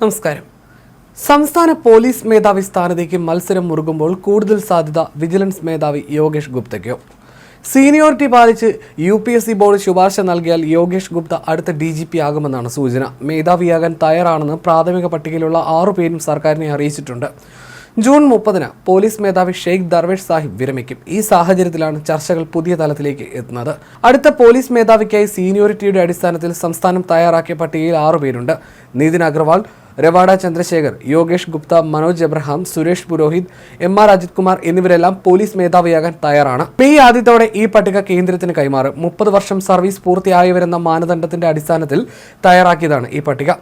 നമസ്കാരം. സംസ്ഥാന പോലീസ് മേധാവി സ്ഥാനത്തേക്ക് മത്സരം മുറുകുമ്പോൾ കൂടുതൽ സാധ്യത വിജിലൻസ് മേധാവി യോഗേഷ് ഗുപ്തയ്ക്കോ? സീനിയോറിറ്റി പാലിച്ച് UPSC ബോർഡ് ശുപാർശ നൽകിയാൽ യോഗേഷ് ഗുപ്ത അടുത്ത DGP ആകുമെന്നാണ് സൂചന. മേധാവിയാകാൻ തയ്യാറാണെന്ന് പ്രാഥമിക പട്ടികയിലുള്ള 6 പേരും സർക്കാരിനെ അറിയിച്ചിട്ടുണ്ട്. ജൂൺ 30-ന് പോലീസ് മേധാവി ഷെയ്ഖ് ദർവേഷ് സാഹിബ് വിരമിക്കും. ഈ സാഹചര്യത്തിലാണ് ചർച്ചകൾ പുതിയ തലത്തിലേക്ക് എത്തുന്നത്. അടുത്ത പോലീസ് മേധാവിക്കായി സീനിയോറിറ്റിയുടെ അടിസ്ഥാനത്തിൽ സംസ്ഥാനം തയ്യാറാക്കിയ പട്ടികയിൽ 6 പേരുണ്ട്. നിതിൻ അഗർവാൾ, രവാഡ ചന്ദ്രശേഖർ, യോഗേഷ് ഗുപ്ത, മനോജ് എബ്രഹാം, സുരേഷ് പുരോഹിത്, MR അജിത് കുമാർ എന്നിവരെല്ലാം പോലീസ് മേധാവിയാകാൻ തയ്യാറാണ്. മെയ് ആദ്യത്തോടെ ഈ പട്ടിക കേന്ദ്രത്തിന് കൈമാറും. 30 വർഷം സർവീസ് പൂർത്തിയായവരെന്ന മാനദണ്ഡത്തിന്റെ അടിസ്ഥാനത്തിൽ തയ്യാറാക്കിയതാണ് ഈ പട്ടിക.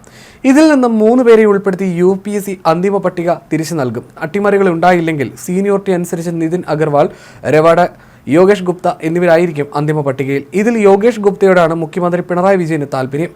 ഇതിൽ നിന്ന് 3 പേരെ ഉൾപ്പെടുത്തി UPSC അന്തിമ പട്ടിക തിരിച്ചു നൽകും. അട്ടിമറികൾ ഉണ്ടായില്ലെങ്കിൽ സീനിയോറിറ്റി അനുസരിച്ച് നിതിൻ അഗർവാൾ, രവാഡ, യോഗേഷ് ഗുപ്ത എന്നിവരായിരിക്കും അന്തിമ പട്ടികയിൽ. ഇതിൽ യോഗേഷ് ഗുപ്തയോടാണ് മുഖ്യമന്ത്രി പിണറായി വിജയന് താല്പര്യം.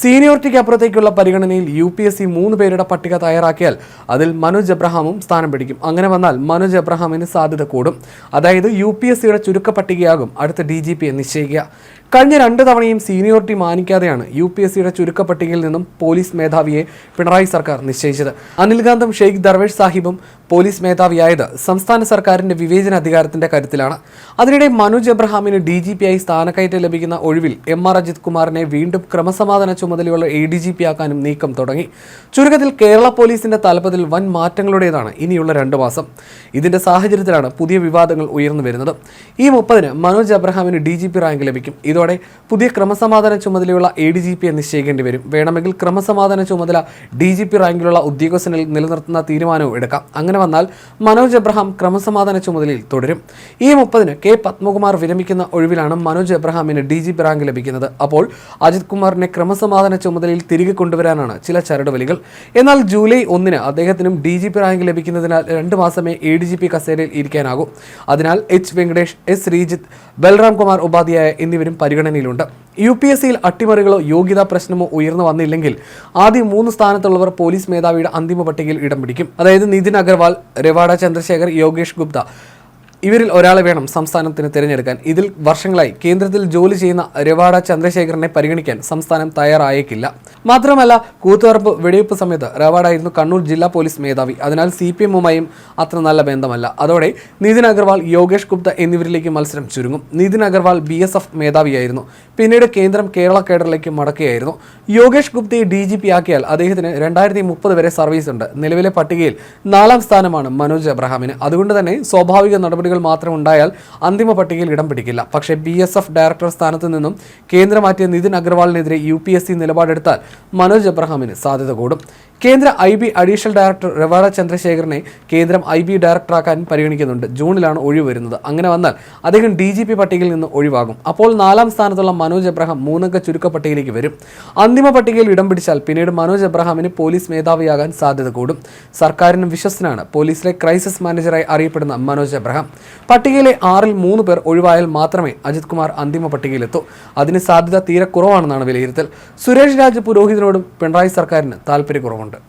സീനിയോറിറ്റിക്ക് അപ്പുറത്തേക്കുള്ള പരിഗണനയിൽ UPSC 3 പേരുടെ പട്ടിക തയ്യാറാക്കിയാൽ അതിൽ മനോജ് എബ്രഹാമും സ്ഥാനം പിടിക്കും. അങ്ങനെ വന്നാൽ മനോജ് എബ്രഹാമിന് സാധ്യത കൂടും. അതായത് UPSCയുടെ ചുരുക്ക പട്ടികയാകും അടുത്ത DGP നിശ്ചയിക്കുക. കഴിഞ്ഞ 2 തവണയും സീനിയോറിറ്റി മാനിക്കാതെയാണ് UPSCയുടെ ചുരുക്ക പട്ടികയിൽ നിന്നും പോലീസ് മേധാവിയെ പിണറായി സർക്കാർ നിശ്ചയിച്ചത്. അനിൽകാന്തും ഷെയ്ഖ് ദർവേഷ് സാഹിബും പോലീസ് മേധാവിയായത് സംസ്ഥാന സർക്കാരിന്റെ വിവേചന അധികാരത്തിന്റെ കരുത്തിലാണ്. അതിനിടെ മനോജ് എബ്രഹാമിന് DGPയായി സ്ഥാനക്കയറ്റം ലഭിക്കുന്ന ഒഴിവിൽ MR അജിത് കുമാറിനെ വീണ്ടും ക്രമസമാധാന ചുമതലയുള്ള ADGP ആക്കാനും നീക്കം തുടങ്ങി. ചുരുക്കത്തിൽ കേരള പോലീസിന്റെ തലപ്പത്തിൽ വൻ മാറ്റങ്ങളുടേതാണ് ഇനിയുള്ള 2 മാസം. ഇതിന്റെ സാഹചര്യത്തിലാണ് പുതിയ വിവാദങ്ങൾ ഉയർന്നു വരുന്നത്. ഈ 30-ന് മനോജ് എബ്രഹാമിന് DGP റാങ്ക് ലഭിക്കും. ഇതോടെ പുതിയ ക്രമസമാധാന ചുമതലയുള്ള ADGPയെ നിശ്ചയിക്കേണ്ടി വരും. വേണമെങ്കിൽ ക്രമസമാധാന ചുമതല DGP റാങ്കിലുള്ള ഉദ്യോഗസ്ഥനിൽ നിലനിർത്തുന്ന തീരുമാനവും എടുക്കാം. അങ്ങനെ വന്നാൽ മനോജ് എബ്രഹാം ക്രമസമാധാന ചുമതലയിൽ തുടരും. ഈ 30-ന് K പത്മകുമാർ വിരമിക്കുന്ന ഒഴിവിലാണ് മനോജ് എബ്രഹാമിന് DGP റാങ്ക് ലഭിക്കുന്നത്. അപ്പോൾ അജിത് കുമാറിനെ ക്രമസമാധാന ചുമതലയിൽ തിരികെ കൊണ്ടുവരാനാണ് ചില ചരടുവലികൾ. എന്നാൽ ജൂലൈ 1-ന് അദ്ദേഹത്തിനും DGP റാങ്ക് ലഭിക്കുന്നതിനാൽ 2 മാസമേ ADGP കസേരയിൽ ഇരിക്കാനാകൂ. അതിനാൽ H വെങ്കടേഷ്, S ശ്രീജിത്ത്, ബൽറാം കുമാർ ഉപാധ്യായ എന്നിവരും പരിഗണനയിലുണ്ട്. UPSCയിൽ അട്ടിമറികളോ യോഗ്യതാ പ്രശ്നമോ ഉയർന്നു വന്നില്ലെങ്കിൽ ആദ്യം 3 സ്ഥാനത്തുള്ളവർ പോലീസ് മേധാവിയുടെ അന്തിമ പട്ടികയിൽ ഇടം പിടിക്കും. അതായത് നിതിൻ അഗർവാൾ, രവാഡ ചന്ദ്രശേഖർ, യോഗേഷ് ഗുപ്ത ഇവരിൽ ഒരാളെ വേണം സംസ്ഥാനത്തിന് തിരഞ്ഞെടുക്കാൻ. ഇതിൽ വർഷങ്ങളായി കേന്ദ്രത്തിൽ ജോലി ചെയ്യുന്ന രവാഡ ചന്ദ്രശേഖരനെ പരിഗണിക്കാൻ സംസ്ഥാനം തയ്യാറായേക്കില്ല. മാത്രമല്ല, കൂത്തുപറമ്പ് വെടിവെപ്പ് സമയത്ത് രവാഡായിരുന്നു കണ്ണൂർ ജില്ലാ പോലീസ് മേധാവി. അതിനാൽ CPM-ഉമായും അത്ര നല്ല ബന്ധമല്ല. അതോടെ നിതിൻ അഗർവാൾ, യോഗേഷ് ഗുപ്ത എന്നിവരിലേക്ക് മത്സരം ചുരുങ്ങും. നിതിൻ അഗർവാൾ BSF മേധാവിയായിരുന്നു. പിന്നീട് കേന്ദ്രം കേരള കേഡറിലേക്ക് മടക്കുകയായിരുന്നു. യോഗേഷ് ഗുപ്തയെ DGP ആക്കിയാൽ അദ്ദേഹത്തിന് 2030 വരെ സർവീസ് ഉണ്ട്. നിലവിലെ പട്ടികയിൽ 4-ാം സ്ഥാനമാണ് മനോജ് എബ്രഹാമിന്. അതുകൊണ്ട് തന്നെ സ്വാഭാവിക നടപടികൾ മാത്രം ഉണ്ടായാൽ അന്തിമ പട്ടികയിൽ ഇടം പിടിക്കില്ല. പക്ഷേ BSF ഡയറക്ടർ സ്ഥാനത്ത് നിന്നും കേന്ദ്രം മാറ്റിയ നിതിൻ അഗർവാളിനെതിരെ UPSC നിലപാടെടുത്താൽ മനോജ് എബ്രഹാമിന് സാധ്യത കൂടും. കേന്ദ്ര IB അഡീഷണൽ ഡയറക്ടർ രവാഡ ചന്ദ്രശേഖരനെ കേന്ദ്രം IB ഡയറക്ടറാക്കാൻ പരിഗണിക്കുന്നുണ്ട്. ജൂണിലാണ് ഒഴിവ് വരുന്നത്. അങ്ങനെ വന്നാൽ അദ്ദേഹം DGP പട്ടികയിൽ നിന്ന് ഒഴിവാകും. അപ്പോൾ 4-ാം സ്ഥാനത്തുള്ള മനോജ് എബ്രഹാം 3-അംഗ ചുരുക്ക പട്ടികയിലേക്ക് വരും. അന്തിമ പട്ടികയിൽ ഇടം പിടിച്ചാൽ പിന്നീട് മനോജ് എബ്രഹാമിന് പോലീസ് മേധാവിയാകാൻ സാധ്യത കൂടും. സർക്കാരിന് വിശ്വസ്തനാണ് പോലീസിലെ ക്രൈസിസ് മാനേജറായി അറിയപ്പെടുന്ന മനോജ് എബ്രഹാം. പട്ടികയിലെ 6-ൽ 3 പേർ ഒഴിവായാൽ മാത്രമേ അജിത് കുമാർ അന്തിമ പട്ടികയിലെത്തൂ. അതിന് സാധ്യത തീരെ കുറവാണെന്നാണ് വിലയിരുത്തൽ. സുരേഷ് രാജ് പുരോഹിതനോടും പിണറായി സർക്കാരിന് താല്പര്യക്കുറവുണ്ട്.